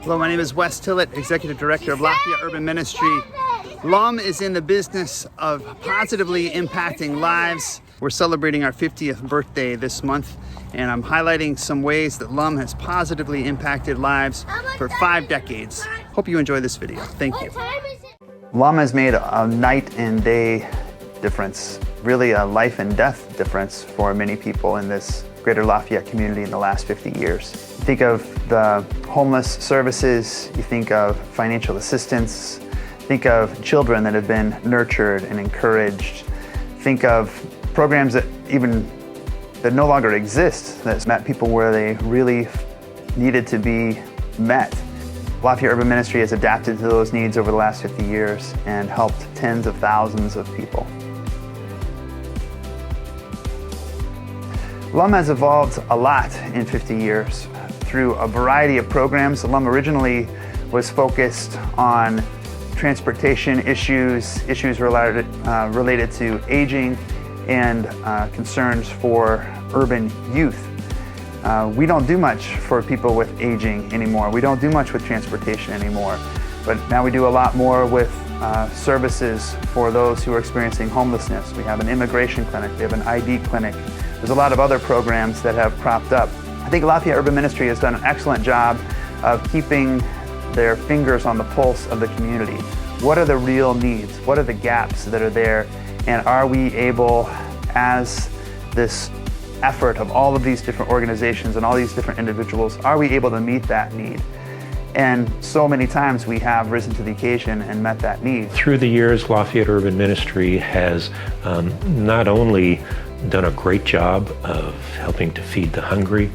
Hello, my name is Wes Tillett, Executive Director of Lafayette Urban Ministry. LUM is in the business of positively impacting lives. We're celebrating our 50th birthday this month, and I'm highlighting some ways that LUM has positively impacted lives for 5 decades. Hope you enjoy this video. Thank you. LUM has made a night and day difference, really a life and death difference for many people in this greater Lafayette community in the last 50 years. You think of the homeless services, you think of financial assistance, think of children that have been nurtured and encouraged, think of programs that no longer exist, that's met people where they really needed to be met. Lafayette Urban Ministry has adapted to those needs over the last 50 years and helped tens of thousands of people. LUM has evolved a lot in 50 years through a variety of programs. LUM originally was focused on transportation issues related to aging and concerns for urban youth. We don't do much for people with aging anymore. We don't do much with transportation anymore. But now we do a lot more with services for those who are experiencing homelessness. We have an immigration clinic, we have an ID clinic. There's a lot of other programs that have cropped up. I think Lafayette Urban Ministry has done an excellent job of keeping their fingers on the pulse of the community. What are the real needs? What are the gaps that are there? And are we able, as this effort of all of these different organizations and all these different individuals, are we able to meet that need? And so many times we have risen to the occasion and met that need. Through the years, Lafayette Urban Ministry has not only done a great job of helping to feed the hungry,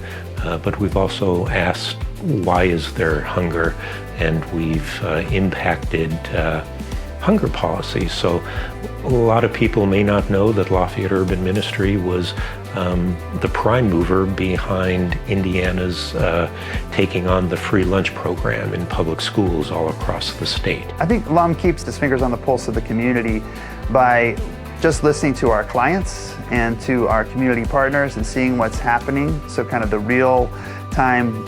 but we've also asked, why is there hunger? And we've impacted hunger policies. So a lot of people may not know that Lafayette Urban Ministry was the prime mover behind Indiana's taking on the free lunch program in public schools all across the state. I think LUM keeps its fingers on the pulse of the community by just listening to our clients and to our community partners and seeing what's happening. So kind of the real-time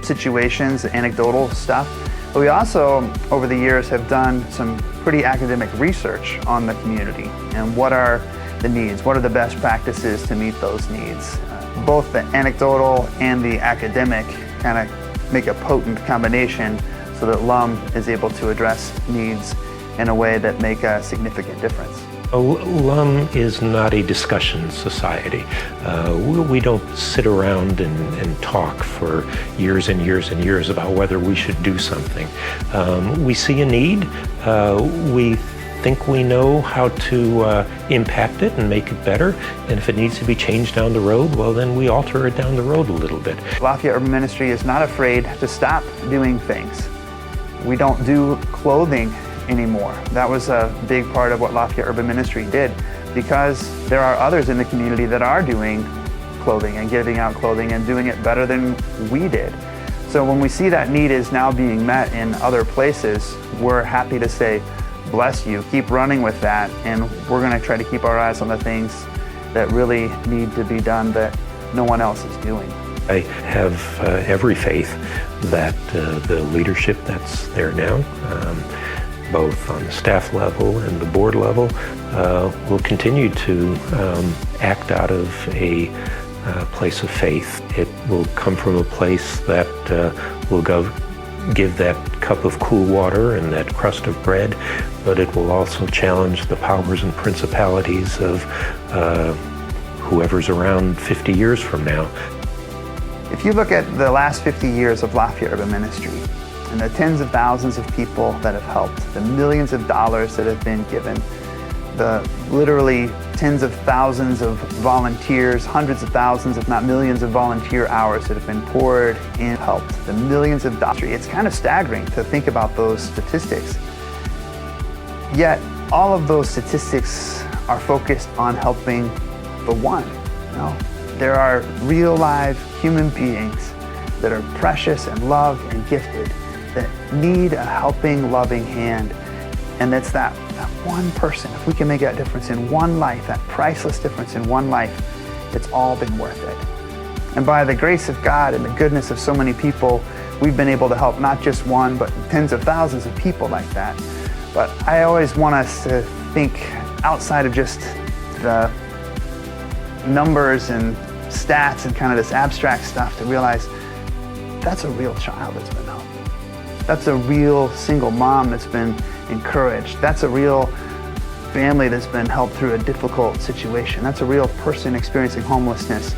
situations, the anecdotal stuff. But we also, over the years, have done some pretty academic research on the community and what are the needs, what are the best practices to meet those needs. Both the anecdotal and the academic kind of make a potent combination so that LUM is able to address needs in a way that make a significant difference. LUM is not a discussion society. We don't sit around and talk for years and years and years about whether we should do something. We see a need, we think we know how to impact it and make it better, and if it needs to be changed down the road, well then we alter it down the road a little bit. Lafayette Urban Ministry is not afraid to stop doing things. We don't do clothing anymore. That was a big part of what Lafayette Urban Ministry did, because there are others in the community that are doing clothing and giving out clothing and doing it better than we did. So when we see that need is now being met in other places, we're happy to say, bless you, keep running with that, and we're going to try to keep our eyes on the things that really need to be done that no one else is doing. I have every faith that the leadership that's there now, both on the staff level and the board level, will continue to act out of a place of faith. It will come from a place that will give that cup of cool water and that crust of bread, but it will also challenge the powers and principalities of whoever's around 50 years from now. If you look at the last 50 years of Lafayette Urban Ministry, and the tens of thousands of people that have helped, the millions of dollars that have been given, the literally tens of thousands of volunteers, hundreds of thousands, if not millions of volunteer hours that have been poured in, helped, the millions of dollars. It's kind of staggering to think about those statistics. Yet, all of those statistics are focused on helping the one. No, there are real live human beings that are precious and loved and gifted that need a helping, loving hand. And that's that one person. If we can make that difference in one life, that priceless difference in one life, it's all been worth it. And by the grace of God and the goodness of so many people, we've been able to help not just one, but tens of thousands of people like that. But I always want us to think outside of just the numbers and stats and kind of this abstract stuff, to realize that's a real child that's been helped. That's a real single mom that's been encouraged. That's a real family that's been helped through a difficult situation. That's a real person experiencing homelessness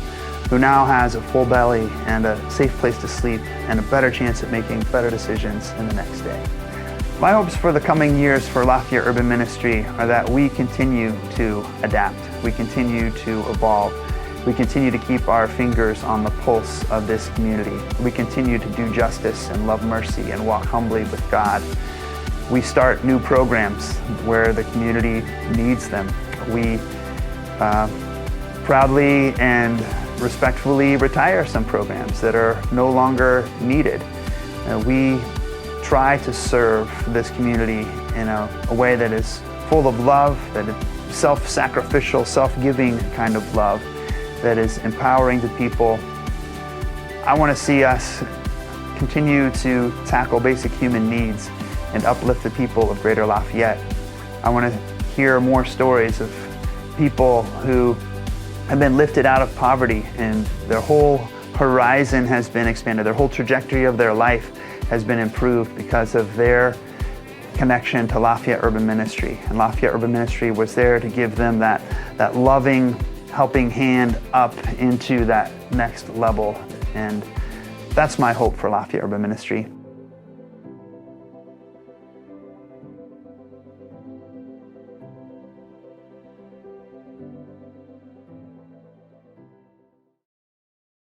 who now has a full belly and a safe place to sleep and a better chance at making better decisions in the next day. My hopes for the coming years for Lafayette Urban Ministry are that we continue to adapt, we continue to evolve, we continue to keep our fingers on the pulse of this community. We continue to do justice and love mercy and walk humbly with God. We start new programs where the community needs them. We proudly and respectfully retire some programs that are no longer needed. We try to serve this community in a way that is full of love, that is self-sacrificial, self-giving kind of love, that is empowering to people. I want to see us continue to tackle basic human needs and uplift the people of Greater Lafayette. I want to hear more stories of people who have been lifted out of poverty and their whole horizon has been expanded. Their whole trajectory of their life has been improved because of their connection to Lafayette Urban Ministry. And Lafayette Urban Ministry was there to give them that loving, helping hand up into that next level. And that's my hope for Lafayette Urban Ministry.